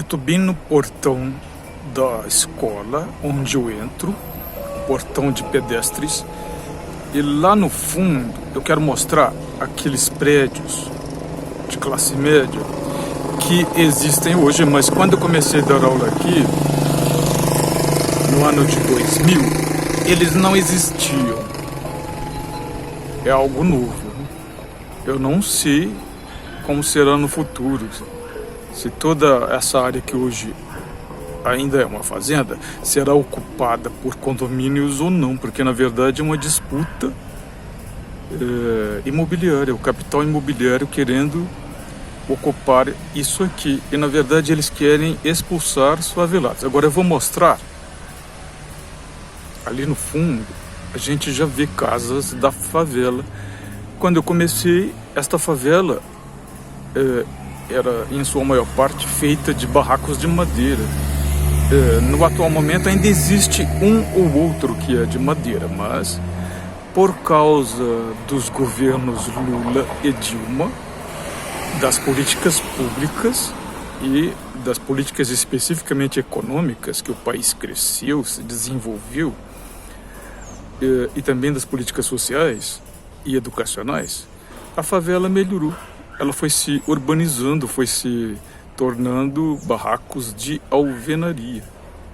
Eu estou bem no portão da escola, onde eu entro, portão de pedestres, e lá no fundo eu quero mostrar aqueles prédios de classe média que existem hoje, mas quando eu comecei a dar aula aqui, no ano de 2000, eles não existiam. É algo novo. Eu não sei como será no futuro. Se toda essa área que hoje ainda é uma fazenda será ocupada por condomínios ou não, porque na verdade é uma disputa imobiliária, o capital imobiliário querendo ocupar isso aqui, e na verdade eles querem expulsar os favelados. Agora eu vou mostrar ali no fundo, a gente já vê casas da favela. Quando eu comecei, esta favela era em sua maior parte feita de barracos de madeira. No atual momento ainda existe um ou outro que é de madeira, mas por causa dos governos Lula e Dilma, das políticas públicas e das políticas especificamente econômicas que o país cresceu, se desenvolveu, e também das políticas sociais e educacionais, a favela melhorou. Ela foi se urbanizando, foi se tornando barracos de alvenaria.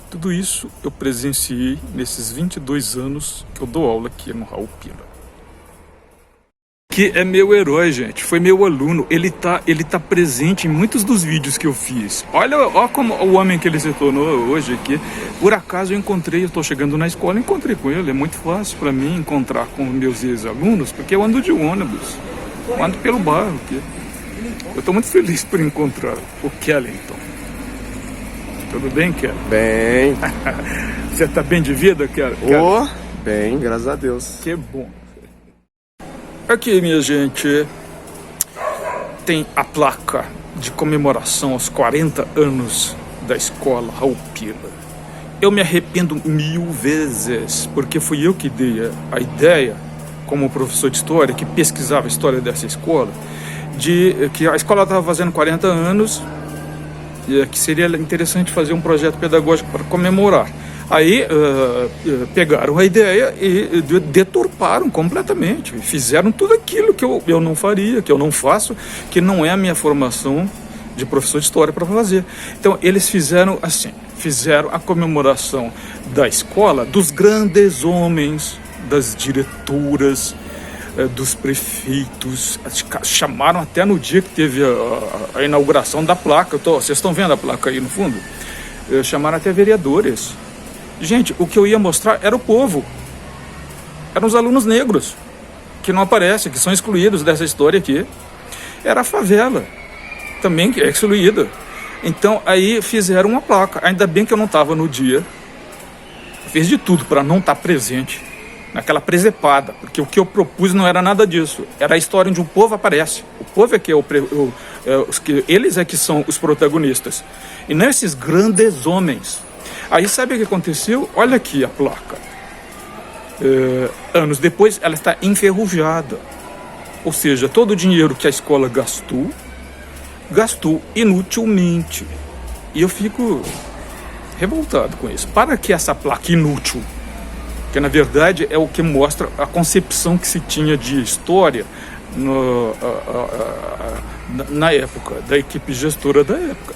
Tudo isso eu presenciei nesses 22 anos que eu dou aula aqui no Raul Pila. Que é meu herói, gente, foi meu aluno, ele tá presente em muitos dos vídeos que eu fiz. Olha como o homem que ele se tornou hoje aqui. Por acaso eu estou chegando na escola, encontrei com ele. É muito fácil para mim encontrar com meus ex-alunos, porque eu ando de ônibus, eu ando pelo bairro aqui. Eu estou muito feliz por encontrar o Kellington. Tudo bem, Kelly? Bem. Você está bem de vida, Kelly? Bem, graças a Deus. Que bom. Aqui, minha gente, tem a placa de comemoração aos 40 anos da escola Raul Pila. Eu me arrependo 1000 vezes, porque fui eu que dei a ideia, como professor de história, que pesquisava a história dessa escola, de que a escola estava fazendo 40 anos, e que seria interessante fazer um projeto pedagógico para comemorar. Aí pegaram a ideia e deturparam completamente, fizeram tudo aquilo que eu não faria, que eu não faço, que não é a minha formação de professor de história para fazer. Então eles fizeram assim, fizeram a comemoração da escola, dos grandes homens, das diretoras, dos prefeitos, chamaram até no dia que teve a inauguração da placa. Vocês estão vendo a placa aí no fundo? Chamaram até vereadores. Gente, o que eu ia mostrar era o povo, eram os alunos negros, que não aparecem, que são excluídos dessa história aqui. Era a favela, também que é excluída. Então aí fizeram uma placa, ainda bem que eu não estava no dia, fiz de tudo para não estar presente naquela presepada, porque o que eu propus não era nada disso, era a história onde o povo aparece. O povo é que eles é que são os protagonistas, e não esses grandes homens. Aí sabe o que aconteceu? Olha aqui a placa. Anos depois ela está enferrujada. Ou seja, todo o dinheiro que a escola gastou inutilmente. E eu fico revoltado com isso. Para que essa placa inútil? Que na verdade é o que mostra a concepção que se tinha de história na época, da equipe gestora da época,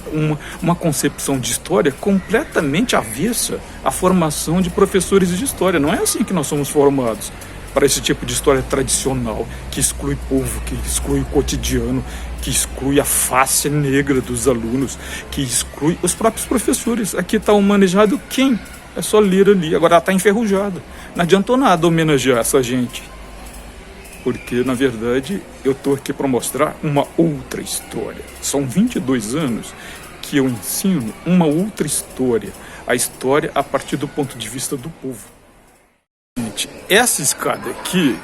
uma concepção de história completamente avessa à formação de professores de história. Não é assim que nós somos formados para esse tipo de história tradicional, que exclui povo, que exclui o cotidiano, que exclui a face negra dos alunos, que exclui os próprios professores. Aqui está humanizado quem? É só ler ali. Agora ela está enferrujada. Não adiantou nada homenagear essa gente, porque na verdade eu estou aqui para mostrar uma outra história. São 22 anos que eu ensino uma outra história, a história a partir do ponto de vista do povo. Gente, essa escada aqui,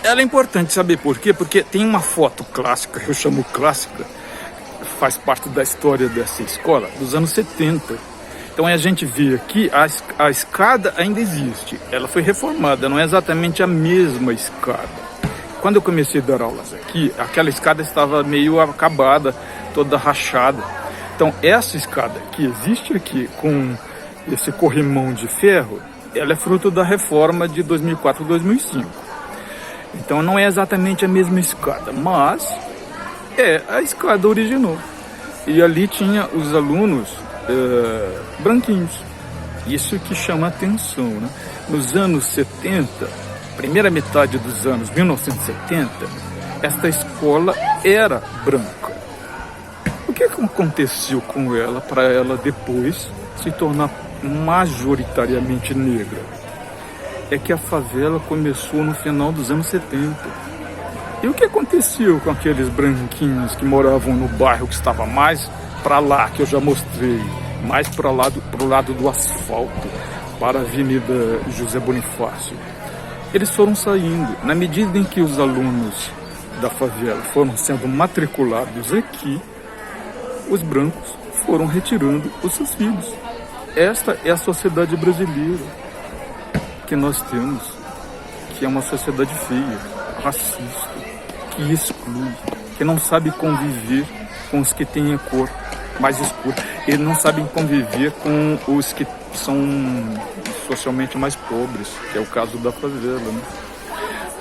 ela é importante, saber por quê? Porque tem uma foto clássica, eu chamo clássica, faz parte da história dessa escola, dos anos 70. Então a gente vê aqui, a escada ainda existe, ela foi reformada, não é exatamente a mesma escada. Quando eu comecei a dar aulas aqui, aquela escada estava meio acabada, toda rachada. Então essa escada que existe aqui com esse corrimão de ferro, ela é fruto da reforma de 2004 e 2005. Então não é exatamente a mesma escada, mas é a escada original. E ali tinha os alunos branquinhos. Isso que chama atenção, né? Nos anos 70, primeira metade dos anos 1970, esta escola era branca. O que aconteceu com ela para ela depois se tornar majoritariamente negra? É que a favela começou no final dos anos 70. E o que aconteceu com aqueles branquinhos que moravam no bairro que estava mais para lá, que eu já mostrei, mais para o lado do asfalto, para a Avenida José Bonifácio? Eles foram saindo. Na medida em que os alunos da favela foram sendo matriculados aqui, os brancos foram retirando os seus filhos. Esta é a sociedade brasileira que nós temos, que é uma sociedade feia, racista, que exclui, que não sabe conviver com os que têm a cor mais escura. Eles não sabem conviver com os que são socialmente mais pobres, que é o caso da favela, né?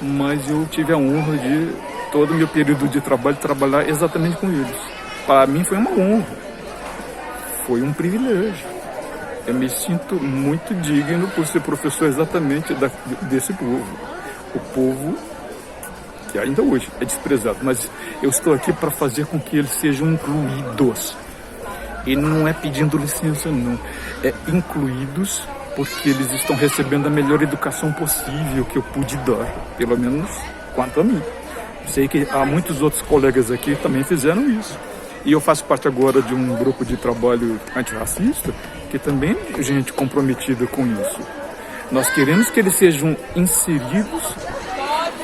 Mas eu tive a honra de, todo o meu período de trabalho, trabalhar exatamente com eles. Para mim foi uma honra, foi um privilégio. Eu me sinto muito digno por ser professor exatamente desse povo. O povo que ainda hoje é desprezado, mas eu estou aqui para fazer com que eles sejam incluídos. E não é pedindo licença, não. É incluídos porque eles estão recebendo a melhor educação possível que eu pude dar, pelo menos quanto a mim. Sei que há muitos outros colegas aqui que também fizeram isso. E eu faço parte agora de um grupo de trabalho antirracista, que também é gente comprometida com isso. Nós queremos que eles sejam inseridos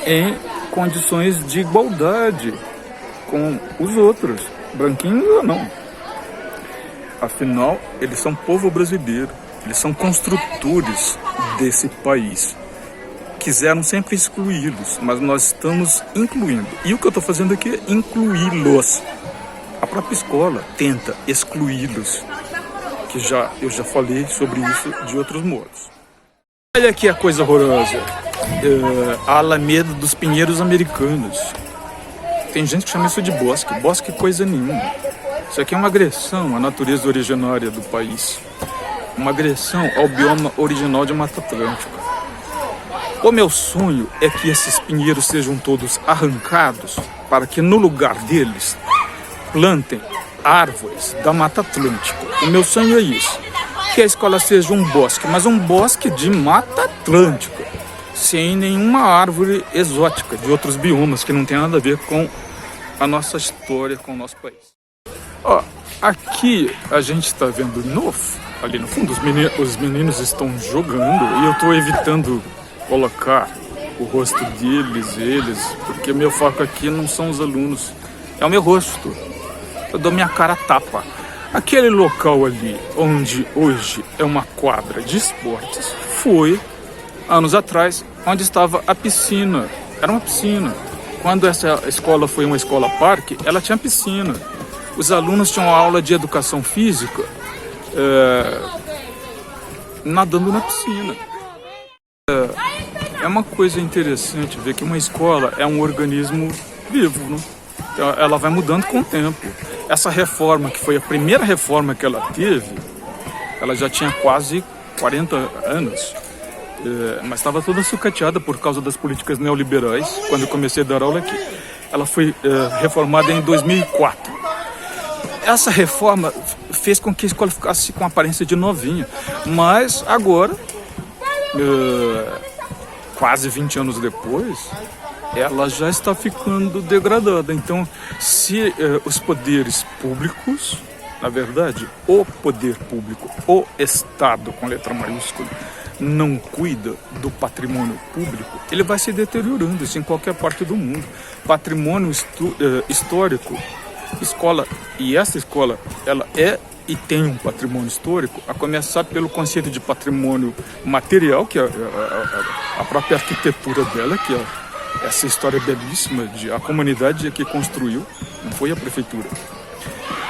em condições de igualdade com os outros, branquinhos ou não. Afinal, eles são povo brasileiro, eles são construtores desse país. Quiseram sempre excluí-los, mas nós estamos incluindo. E o que eu estou fazendo aqui é incluí-los. A própria escola tenta excluí-los, que eu já falei sobre isso de outros modos. Olha aqui a coisa horrorosa, a Alameda dos Pinheiros Americanos. Tem gente que chama isso de bosque, bosque coisa nenhuma. Isso aqui é uma agressão à natureza originária do país, uma agressão ao bioma original de Mata Atlântica. O meu sonho é que esses pinheiros sejam todos arrancados para que no lugar deles plantem árvores da Mata Atlântica. O meu sonho é isso, que a escola seja um bosque, mas um bosque de Mata Atlântica, sem nenhuma árvore exótica de outros biomas que não tem nada a ver com a nossa história, com o nosso país. Ó, aqui a gente está vendo ali no fundo, os meninos estão jogando e eu estou evitando colocar o rosto deles, porque meu foco aqui não são os alunos, é o meu rosto. Eu dou minha cara a tapa. Aquele local ali, onde hoje é uma quadra de esportes, foi, anos atrás, onde estava a piscina. Era uma piscina. Quando essa escola foi uma escola-parque, ela tinha piscina. Os alunos tinham aula de educação física nadando na piscina. É uma coisa interessante ver que uma escola é um organismo vivo, né? Então, ela vai mudando com o tempo. Essa reforma, que foi a primeira reforma que ela teve, ela já tinha quase 40 anos, mas estava toda sucateada por causa das políticas neoliberais, quando eu comecei a dar aula aqui. Ela foi reformada em 2004. Essa reforma fez com que a escola ficasse com aparência de novinha, mas agora, quase 20 anos depois, ela já está ficando degradada. Então, se os poderes públicos, na verdade, o poder público, o Estado, com letra maiúscula, não cuida do patrimônio público, ele vai se deteriorando, isso em qualquer parte do mundo. Patrimônio histórico, escola, e essa escola, ela é e tem um patrimônio histórico, a começar pelo conceito de patrimônio material, que é a própria arquitetura dela, que é essa história belíssima de a comunidade que construiu, não foi a prefeitura.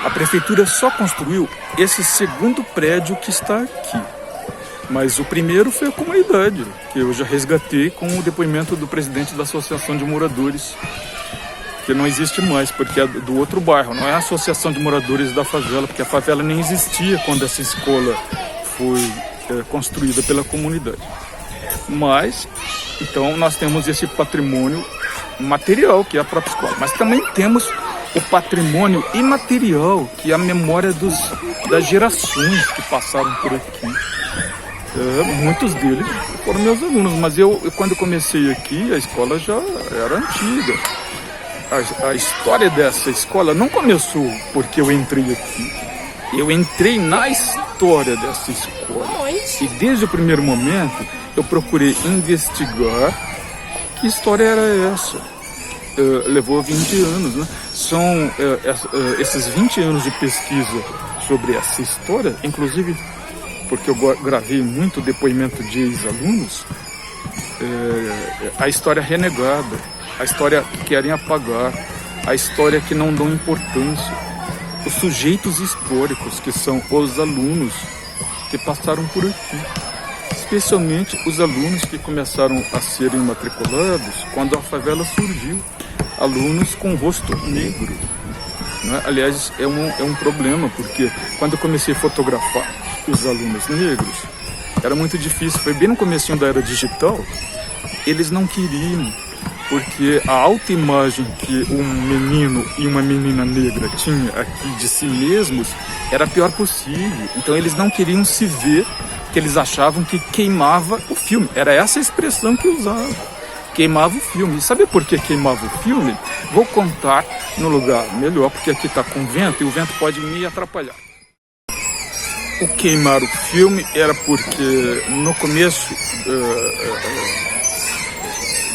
A prefeitura só construiu esse segundo prédio que está aqui. Mas o primeiro foi a comunidade, que eu já resgatei com o depoimento do presidente da Associação de Moradores, que não existe mais, porque é do outro bairro, não é a Associação de Moradores da Favela, porque a favela nem existia quando essa escola foi construída pela comunidade. Mas, então, nós temos esse patrimônio material, que é a própria escola, mas também temos o patrimônio imaterial, que é a memória das gerações que passaram por aqui. Muitos deles foram meus alunos, mas eu quando comecei aqui, a escola já era antiga. A história dessa escola não começou porque eu entrei aqui. Eu entrei na história dessa escola. E desde o primeiro momento, eu procurei investigar que história era essa. Levou 20 anos, né? São esses 20 anos de pesquisa sobre essa história, inclusive porque eu gravei muito depoimento de ex-alunos, a história renegada, a história que querem apagar, a história que não dão importância, os sujeitos históricos, que são os alunos que passaram por aqui, especialmente os alunos que começaram a serem matriculados quando a favela surgiu, alunos com rosto negro, né? Aliás, é um problema, porque quando eu comecei a fotografar os alunos negros, era muito difícil, foi bem no comecinho da era digital, eles não queriam, porque a autoimagem que um menino e uma menina negra tinham aqui de si mesmos era a pior possível, então eles não queriam se ver, porque eles achavam que queimava o filme, era essa a expressão que usavam, queimava o filme. E sabe por que queimava o filme? Vou contar no lugar melhor, porque aqui está com vento e o vento pode me atrapalhar. O queimar o filme era porque no começo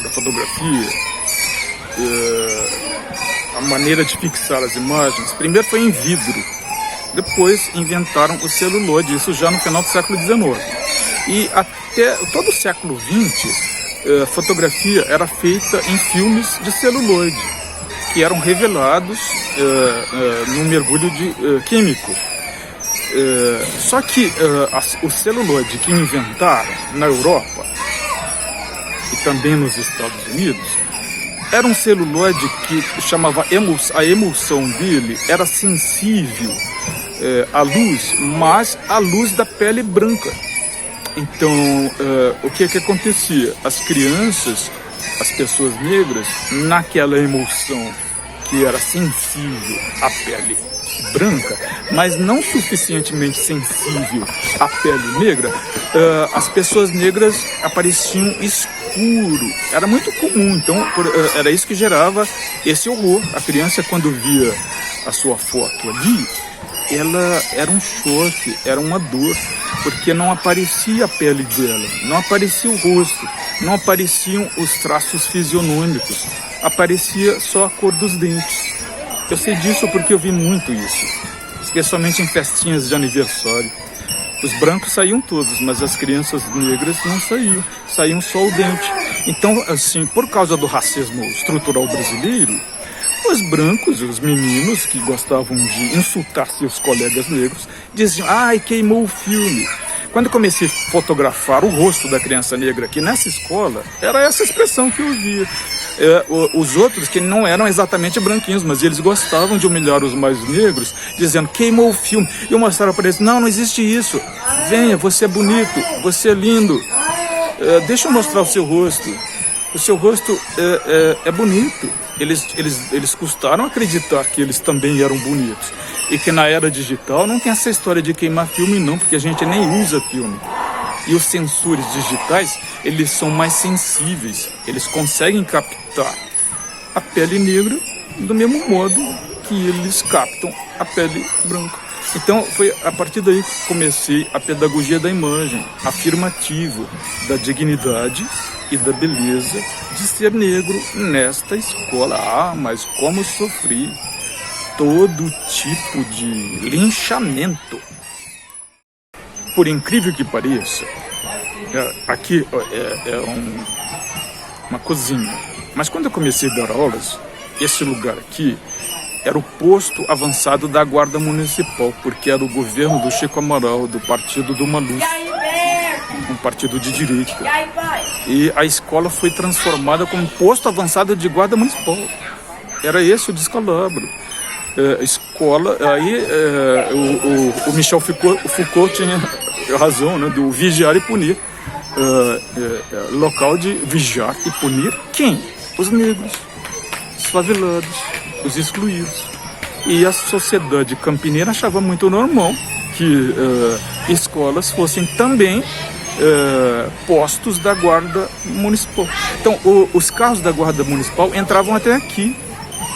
da fotografia, a maneira de fixar as imagens, primeiro foi em vidro, depois inventaram o celulose, isso já no final do século XIX. E até todo o século XX, a fotografia era feita em filmes de celulose, que eram revelados num mergulho químico. Só que o celulose que inventaram na Europa e também nos Estados Unidos era um celulose que chamava a emulsão dele era sensível à luz, mas à luz da pele branca. Então, o que acontecia? As crianças, as pessoas negras, naquela emulsão que era sensível à pele branca, mas não suficientemente sensível à pele negra, as pessoas negras apareciam escuro. Era muito comum, então era isso que gerava esse horror. A criança, quando via a sua foto ali, ela era um choque, era uma dor, porque não aparecia a pele dela, não aparecia o rosto, não apareciam os traços fisionômicos, aparecia só a cor dos dentes. Eu sei disso porque eu vi muito isso, especialmente em festinhas de aniversário. Os brancos saíam todos, mas as crianças negras não saíam só o dente. Então, assim, por causa do racismo estrutural brasileiro, os brancos, os meninos que gostavam de insultar seus colegas negros, diziam: ai, queimou o filme. Quando eu comecei a fotografar o rosto da criança negra aqui nessa escola, era essa expressão que eu via. Os outros que não eram exatamente branquinhos, mas eles gostavam de humilhar os mais negros, dizendo: queimou o filme. E eu mostrava para eles: não existe isso. Venha, você é bonito, você é lindo. Deixa eu mostrar o seu rosto. O seu rosto é bonito. Eles custaram acreditar que eles também eram bonitos. E que na era digital não tem essa história de queimar filme não, porque a gente nem usa filme. E os sensores digitais, eles são mais sensíveis. Eles conseguem captar a pele negra do mesmo modo que eles captam a pele branca. Então foi a partir daí que comecei a pedagogia da imagem, afirmativa, da dignidade e da beleza de ser negro nesta escola. Mas como sofri todo tipo de linchamento. Por incrível que pareça, aqui uma cozinha. Mas quando eu comecei a dar aulas, esse lugar aqui era o posto avançado da Guarda Municipal, porque era o governo do Chico Amaral, do partido do Maluf, um partido de direita. E a escola foi transformada como posto avançado de Guarda Municipal. Era esse o descalabro. Escola, aí o Michel Foucault tinha razão, né, do vigiar e punir. Local de vigiar e punir quem? Os negros, os favelados, os excluídos. E a sociedade campineira achava muito normal que escolas fossem também postos da Guarda Municipal. Então, os carros da Guarda Municipal entravam até aqui.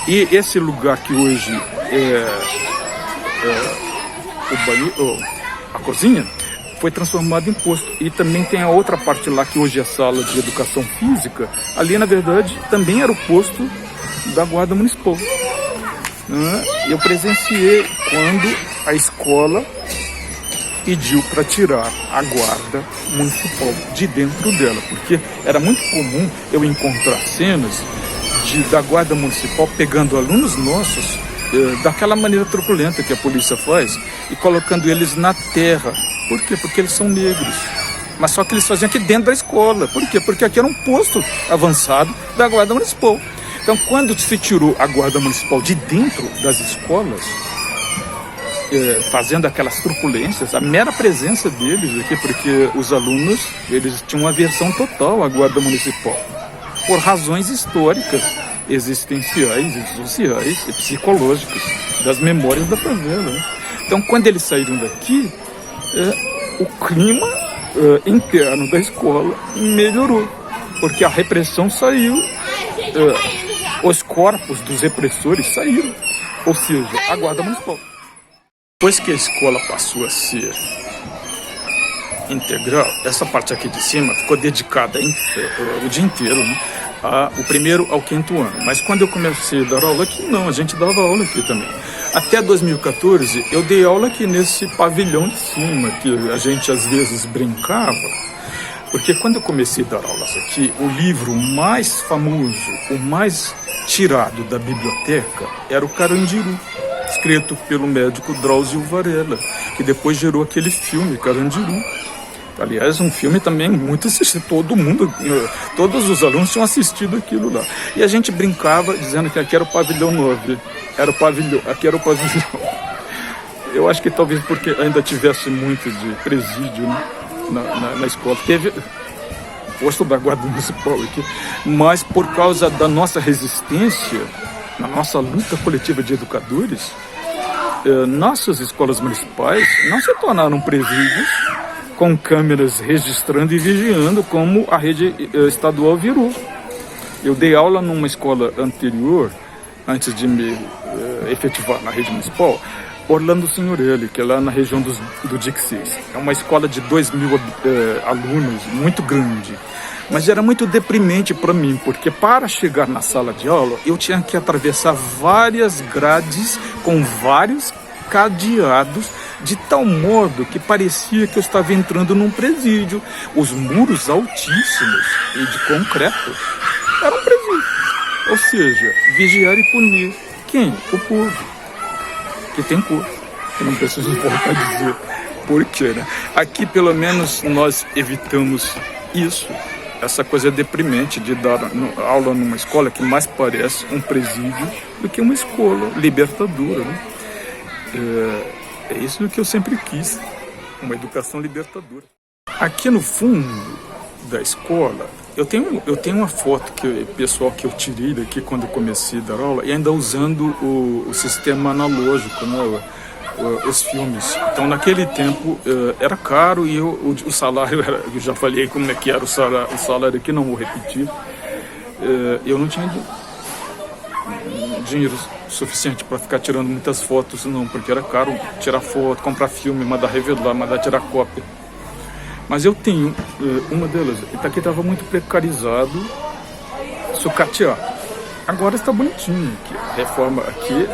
E esse lugar que hoje a cozinha, foi transformado em posto. E também tem a outra parte lá, que hoje é a sala de educação física. Ali, na verdade, também era o posto da Guarda Municipal. Eu presenciei quando a escola pediu para tirar a Guarda Municipal de dentro dela, porque era muito comum eu encontrar cenas da Guarda Municipal pegando alunos nossos daquela maneira truculenta que a polícia faz e colocando eles na terra. Por quê? Porque eles são negros. Mas só que eles faziam aqui dentro da escola. Por quê? Porque aqui era um posto avançado da Guarda Municipal. Então, quando se tirou a Guarda Municipal de dentro das escolas, fazendo aquelas truculências, a mera presença deles aqui, porque os alunos, eles tinham uma aversão total à Guarda Municipal, por razões históricas, existenciais, sociais e psicológicas, das memórias da favela, né? Então, quando eles saíram daqui, o clima interno da escola melhorou, porque a repressão saiu, os corpos dos repressores saíram, ou seja, a Guarda Municipal. Depois que a escola passou a ser integral, essa parte aqui de cima ficou dedicada o dia inteiro, né, o primeiro ao quinto ano. Mas quando eu comecei a dar aula aqui, não, a gente dava aula aqui também. Até 2014, eu dei aula aqui nesse pavilhão de cima, que a gente às vezes brincava, porque quando eu comecei a dar aulas aqui, o livro mais famoso, o mais tirado da biblioteca, era o Carandiru, escrito pelo médico Drauzio Varela, que depois gerou aquele filme, Carandiru. Aliás, um filme também muito assistido, todo mundo, todos os alunos tinham assistido aquilo lá. E a gente brincava dizendo que aqui era o pavilhão 9, aqui era o pavilhão. Eu acho que talvez porque ainda tivesse muito de presídio, né, na escola. Teve o posto da Guarda Municipal aqui, mas por causa da nossa resistência, na nossa luta coletiva de educadores, nossas escolas municipais não se tornaram presídios com câmeras registrando e vigiando, como a rede estadual virou. Eu dei aula numa escola anterior, antes de me efetivar na rede municipal, Orlando Signorelli, que é lá na região do Dixis. É uma escola de 2.000 alunos, muito grande. Mas era muito deprimente para mim, porque para chegar na sala de aula, eu tinha que atravessar várias grades com vários cadeados, de tal modo que parecia que eu estava entrando num presídio. Os muros altíssimos e de concreto eram um presídio. Ou seja, vigiar e punir quem? O povo, que tem cor. Eu não preciso voltar a dizer por quê, né? Aqui, pelo menos, nós evitamos isso. Essa coisa deprimente de dar aula numa escola que mais parece um presídio do que uma escola libertadora, né? É isso que eu sempre quis, uma educação libertadora. Aqui no fundo da escola, eu tenho uma foto pessoal que eu tirei daqui quando eu comecei a dar aula, e ainda usando o sistema analógico, né, os filmes. Então, naquele tempo, era caro e o salário era, eu já falei como é que era o salário aqui, não vou repetir. Eu não tinha dinheiro suficiente para ficar tirando muitas fotos, não, porque era caro tirar foto, comprar filme, mandar revelar, mandar tirar cópia. Mas eu tenho uma delas, aqui estava muito precarizado, sucateado. Agora está bonitinho, aqui. A reforma aqui,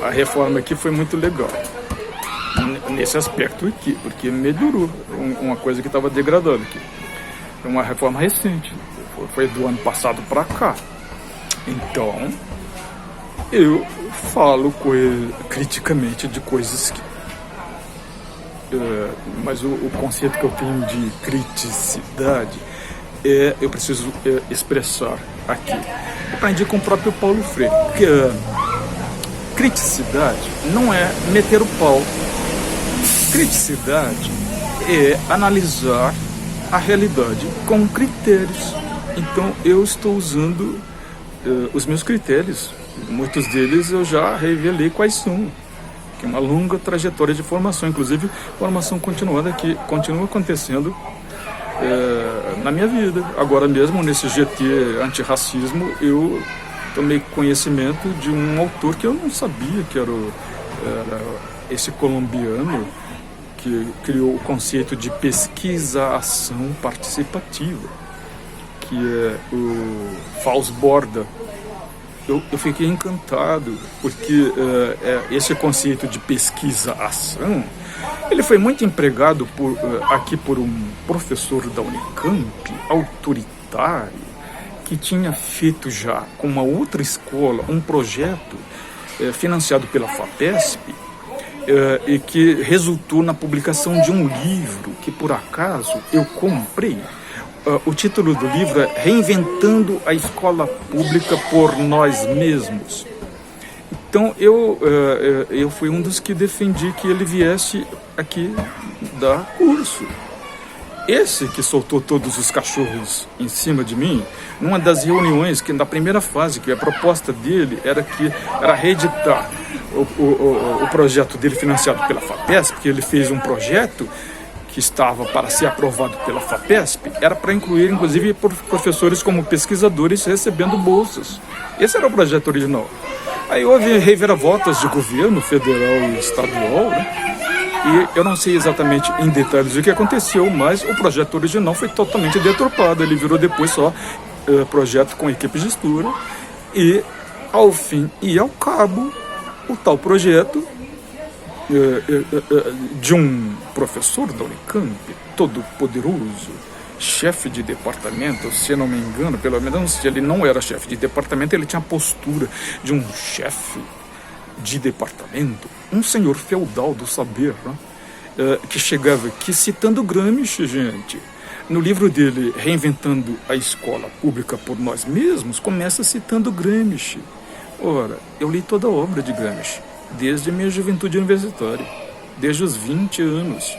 a reforma aqui foi muito legal, nesse aspecto aqui, porque melhorou uma coisa que estava degradando aqui. É uma reforma recente, foi do ano passado para cá. Então, eu falo com ele criticamente de coisas que... mas o conceito que eu tenho de criticidade eu preciso expressar aqui. Aprendi com o próprio Paulo Freire, que criticidade não é meter o pau. Criticidade é analisar a realidade com critérios. Então eu estou usando os meus critérios. Muitos deles eu já revelei quais são. Que é uma longa trajetória de formação, inclusive formação continuada que continua acontecendo na minha vida. Agora mesmo, nesse GT antirracismo, eu tomei conhecimento de um autor que eu não sabia que era esse colombiano que criou o conceito de pesquisa-ação participativa, que é o Fausto Borda. Eu fiquei encantado, porque esse conceito de pesquisa-ação, ele foi muito empregado aqui por um professor da Unicamp, autoritário, que tinha feito já com uma outra escola um projeto financiado pela FAPESP, e que resultou na publicação de um livro que, por acaso, eu comprei. O título do livro é Reinventando a Escola Pública por Nós Mesmos. Então eu fui um dos que defendi que ele viesse aqui dar curso. Esse que soltou todos os cachorros em cima de mim, numa das reuniões, que na primeira fase, que a proposta dele era reeditar o projeto dele financiado pela FAPESP, porque ele fez um projeto que estava para ser aprovado pela FAPESP, era para incluir, inclusive, professores como pesquisadores recebendo bolsas. Esse era o projeto original. Aí houve reviravoltas de governo federal e estadual, né? E eu não sei exatamente em detalhes o que aconteceu, mas o projeto original foi totalmente deturpado. Ele virou depois só projeto com equipe de gestura. E, ao fim e ao cabo, o tal projeto de um professor da Unicamp, todo poderoso, chefe de departamento, se não me engano, pelo menos se ele não era chefe de departamento, ele tinha a postura de um chefe de departamento, um senhor feudal do saber, né? Que chegava aqui citando Gramsci, gente. No livro dele, Reinventando a Escola Pública por Nós Mesmos, começa citando Gramsci. Ora, eu li toda a obra de Gramsci, desde a minha juventude universitária, desde os 20 anos.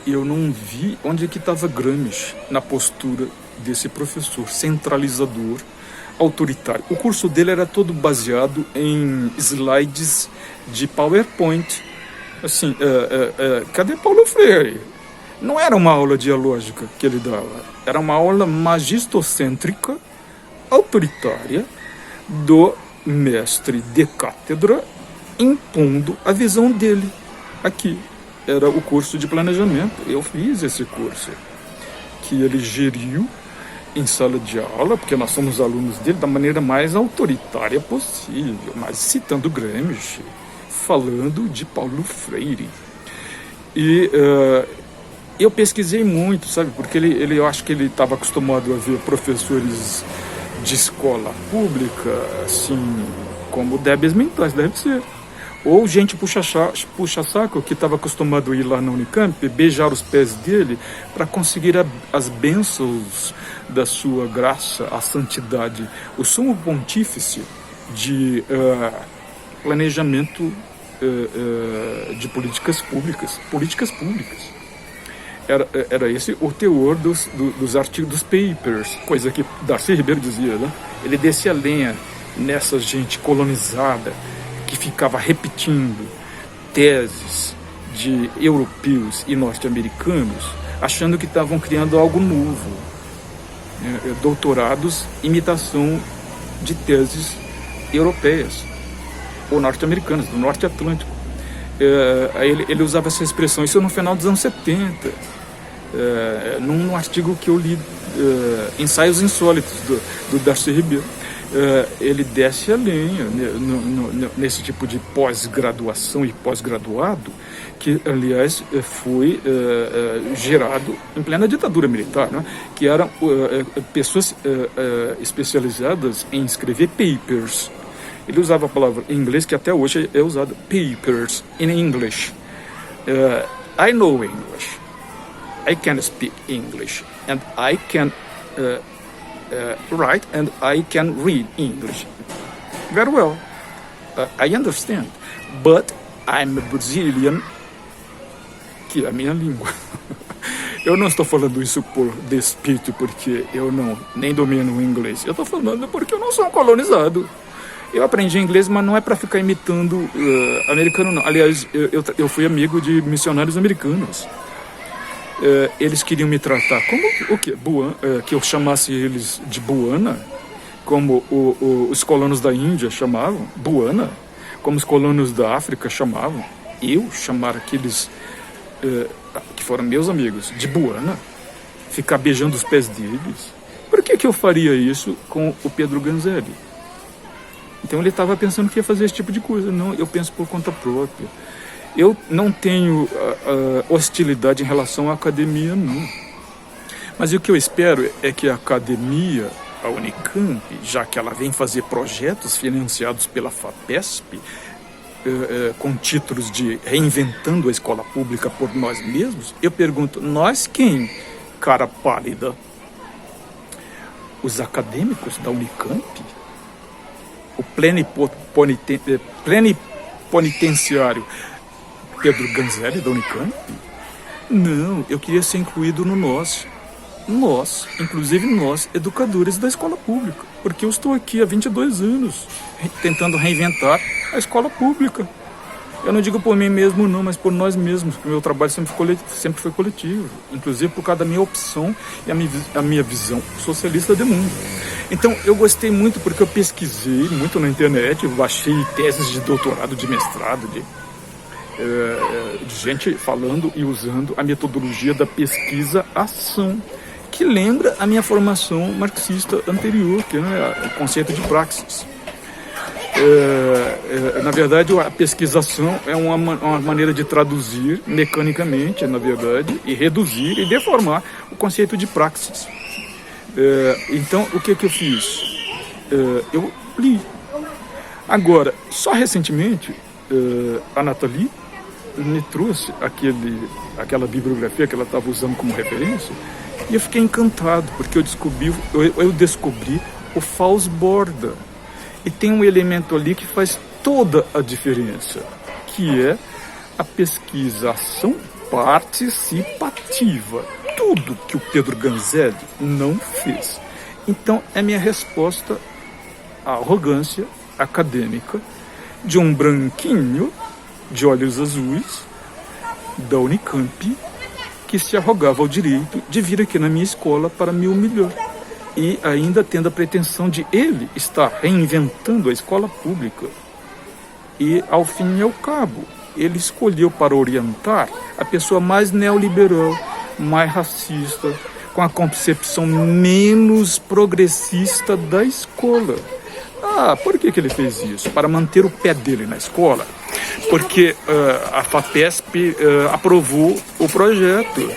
Eu não vi onde que estava Gramsci na postura desse professor centralizador, autoritário. O curso dele era todo baseado em slides de PowerPoint. Assim, cadê Paulo Freire? Não era uma aula dialógica que ele dava, era uma aula magistocêntrica, autoritária, do mestre de cátedra, impondo a visão dele. Aqui era o curso de planejamento. Eu fiz esse curso, que ele geriu em sala de aula, porque nós somos alunos dele, da maneira mais autoritária possível, mas citando Gramsci, falando de Paulo Freire. E eu pesquisei muito, sabe, porque eu acho que ele estava acostumado a ver professores de escola pública, assim, como débeis mentais, deve ser. Ou gente puxa-saco que estava acostumado a ir lá na Unicamp, beijar os pés dele para conseguir as bênçãos da sua graça, a santidade, o sumo pontífice de planejamento de políticas públicas. Era esse o teor dos artigos, dos papers, coisa que Darcy Ribeiro dizia, né? Ele descia a lenha nessa gente colonizada que ficava repetindo teses de europeus e norte-americanos, achando que estavam criando algo novo, doutorados, imitação de teses europeias ou norte-americanas, do norte atlântico. Ele usava essa expressão, isso no final dos anos 70, num artigo que eu li, Ensaios Insólitos, do Darcy Ribeiro. ele desce a lenha nesse tipo de pós-graduação e pós-graduado, que, aliás, foi gerado em plena ditadura militar, né? Que eram pessoas especializadas em escrever papers. Ele usava a palavra em inglês, que até hoje é usada, papers, in English. I know English. I can speak English. And I can write and I can read English. Very well. I understand. But I'm a Brazilian, que é a minha língua. Eu não estou falando isso por despeito, porque eu nem domino o inglês. Eu estou falando porque eu não sou um colonizado. Eu aprendi inglês, mas não é para ficar imitando americano, não. Aliás, eu fui amigo de missionários americanos. Eles queriam me tratar como o quê? Que eu chamasse eles de Buana, como os colonos da Índia chamavam, Buana, como os colonos da África chamavam. Eu chamar aqueles que foram meus amigos de Buana, ficar beijando os pés deles. Por que eu faria isso com o Pedro Ganzelli? Então ele estava pensando que ia fazer esse tipo de coisa. Não, eu penso por conta própria. Eu não tenho hostilidade em relação à academia, não. Mas o que eu espero é que a academia, a Unicamp, já que ela vem fazer projetos financiados pela FAPESP, com títulos de Reinventando a Escola Pública por Nós Mesmos, eu pergunto, nós quem, cara pálida? Os acadêmicos da Unicamp? O plenipotenciário Pedro Ganzelli da Unicamp? Não, eu queria ser incluído no nós. Nós, inclusive nós, educadores da escola pública. Porque eu estou aqui há 22 anos tentando reinventar a escola pública. Eu não digo por mim mesmo não, mas por nós mesmos. O meu trabalho sempre foi coletivo. Inclusive por causa da minha opção e a minha visão socialista de mundo. Então eu gostei muito porque eu pesquisei muito na internet, eu baixei teses de doutorado, de mestrado, de gente falando e usando a metodologia da pesquisa-ação, que lembra a minha formação marxista anterior, que é o conceito de praxis. Na verdade, a pesquisação é uma maneira de traduzir mecanicamente, na verdade, e reduzir e deformar o conceito de praxis. Então, o que eu fiz? Eu li. Agora, só recentemente, a Nathalie me trouxe aquela bibliografia que ela estava usando como referência, e eu fiquei encantado, porque eu descobri o Faussborda. E tem um elemento ali que faz toda a diferença, que é a pesquisação participativa. Tudo que o Pedro Ganzelli não fez. Então, é minha resposta à arrogância acadêmica de um branquinho de olhos azuis da Unicamp que se arrogava o direito de vir aqui na minha escola para me humilhar. E ainda tendo a pretensão de ele estar reinventando a escola pública. E, ao fim e ao cabo, ele escolheu para orientar a pessoa mais neoliberal, mais racista, com a concepção menos progressista da escola. Por que ele fez isso? Para manter o pé dele na escola. Porque a FAPESP aprovou o projeto.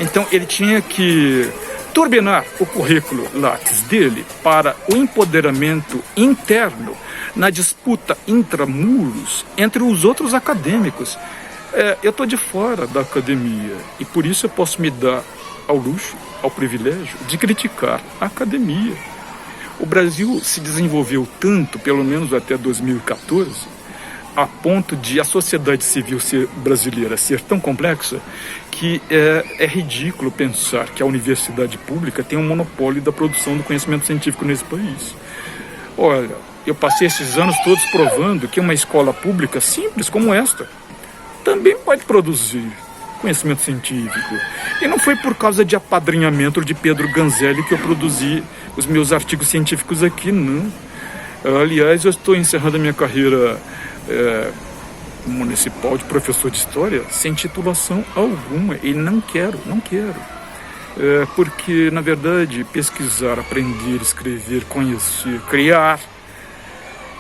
Então ele tinha que turbinar o currículo Lattes dele para o empoderamento interno na disputa intramuros entre os outros acadêmicos. Eu estou de fora da academia e por isso eu posso me dar ao luxo, ao privilégio de criticar a academia. O Brasil se desenvolveu tanto, pelo menos até 2014, a ponto de a sociedade civil brasileira ser tão complexa que é ridículo pensar que a universidade pública tem um monopólio da produção do conhecimento científico nesse país. Olha, eu passei esses anos todos provando que uma escola pública simples como esta também pode produzir conhecimento científico. E não foi por causa de apadrinhamento de Pedro Ganzelli que eu produzi os meus artigos científicos aqui, não. Aliás, eu estou encerrando a minha carreira municipal de professor de história sem titulação alguma, e não quero. porque, na verdade, pesquisar, aprender, escrever, conhecer, criar,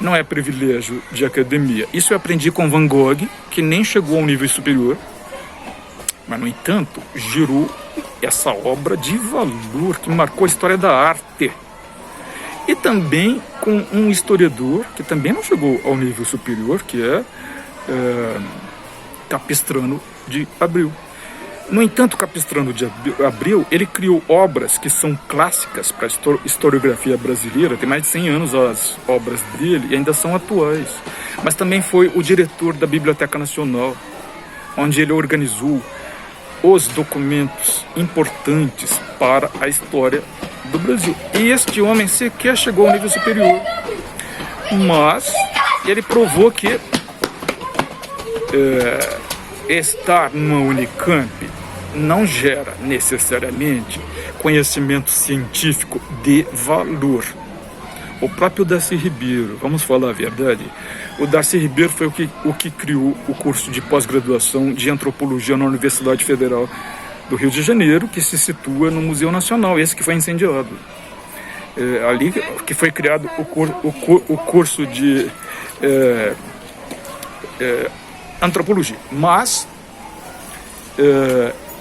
não é privilégio de academia. Isso eu aprendi com Van Gogh, que nem chegou ao nível superior, mas, no entanto, gerou essa obra de valor que marcou a história da arte. E também com um historiador que também não chegou ao nível superior, que é Capistrano de Abreu. No entanto, Capistrano de Abreu, ele criou obras que são clássicas para a historiografia brasileira. Tem mais de 100 anos as obras dele e ainda são atuais. Mas também foi o diretor da Biblioteca Nacional, onde ele organizou os documentos importantes para a história do Brasil. E este homem sequer chegou ao nível superior. Mas ele provou que estar numa Unicamp não gera necessariamente conhecimento científico de valor. O próprio Darcy Ribeiro, vamos falar a verdade, o Darcy Ribeiro foi o que criou o curso de pós-graduação de antropologia na Universidade Federal do Rio de Janeiro, que se situa no Museu Nacional, esse que foi incendiado. Ali que foi criado o curso de antropologia. Mas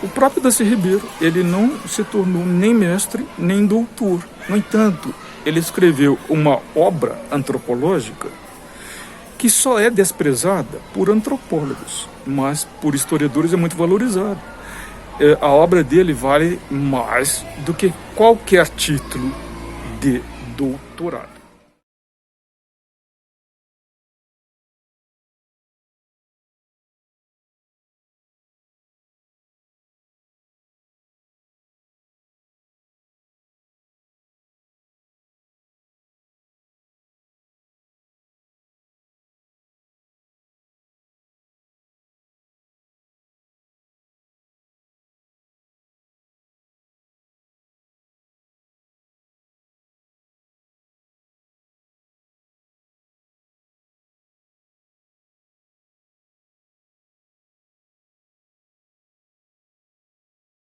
o próprio Darcy Ribeiro, ele não se tornou nem mestre, nem doutor. No entanto, ele escreveu uma obra antropológica que só é desprezada por antropólogos, mas por historiadores é muito valorizada. A obra dele vale mais do que qualquer título de doutorado.